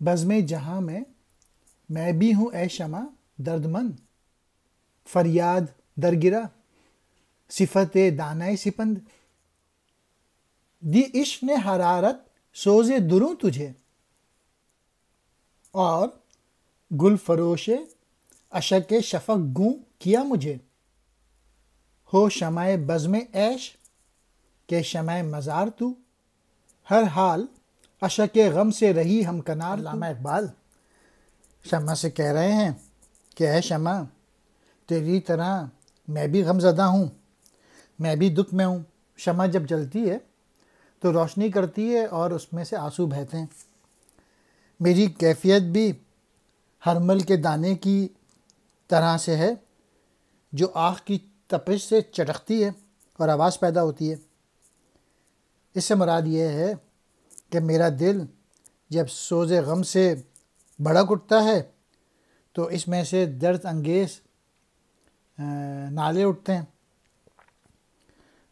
بزم جہاں میں بھی ہوں اے شمع درد مند، فریاد درگرا صفت دانۂ سپند، دی عشق نے حرارت سوز دروں تجھے، اور گل فروش اشک شفق گوں کیا مجھے، ہو شمع بزم عیش کہ شمع مزار تو، ہر حال اشک غم سے رہی ہم کنار۔ علامہ اقبال شمع سے کہہ رہے ہیں کہ اے شمع، تیری طرح میں بھی غم زدہ ہوں، میں بھی دکھ میں ہوں۔ شمع جب جلتی ہے تو روشنی کرتی ہے اور اس میں سے آنسو بہتے ہیں۔ میری کیفیت بھی ہرمل کے دانے کی طرح سے ہے جو آگ کی تپش سے چٹکتی ہے اور آواز پیدا ہوتی ہے۔ اس سے مراد یہ ہے کہ میرا دل جب سوز غم سے بھڑک اٹھتا ہے تو اس میں سے درد انگیز نالے اٹھتے ہیں۔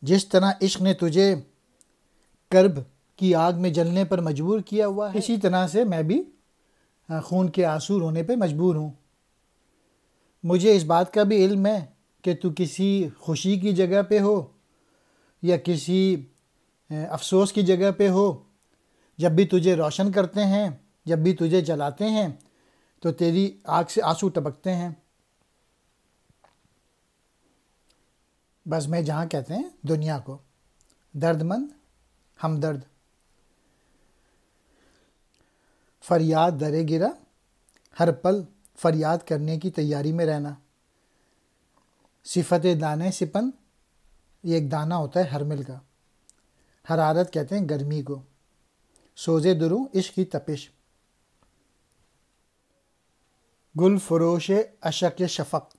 جس طرح عشق نے تجھے کرب کی آگ میں جلنے پر مجبور کیا ہوا ہے، اسی طرح سے میں بھی خون کے آنسو رونے پہ مجبور ہوں۔ مجھے اس بات کا بھی علم ہے کہ تو کسی خوشی کی جگہ پہ ہو یا کسی افسوس کی جگہ پہ ہو، جب بھی تجھے روشن کرتے ہیں، جب بھی تجھے جلاتے ہیں تو تیری آنکھ سے آنسو ٹپکتے ہیں۔ بزم جہاں کہتے ہیں دنیا کو، درد مند ہمدرد، فریاد درے گرا، ہر پل فریاد کرنے کی تیاری میں رہنا، صفت دانۂ سپند، یہ ایک دانہ ہوتا ہے ہرمل کا، حرارت کہتے ہیں گرمی کو، سوز دروں عشق کی تپش، گل فروش اشک شفق،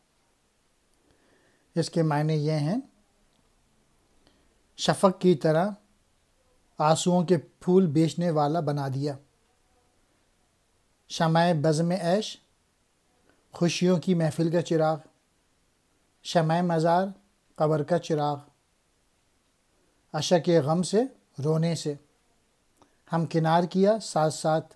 اس کے معنی یہ ہیں شفق کی طرح آنسوؤں کے پھول بیچنے والا بنا دیا، شمع بزم عیش خوشیوں کی محفل کا چراغ، شمع مزار قبر کا چراغ، اشک غم سے رونے سے ہم کنار کیا ساتھ ساتھ،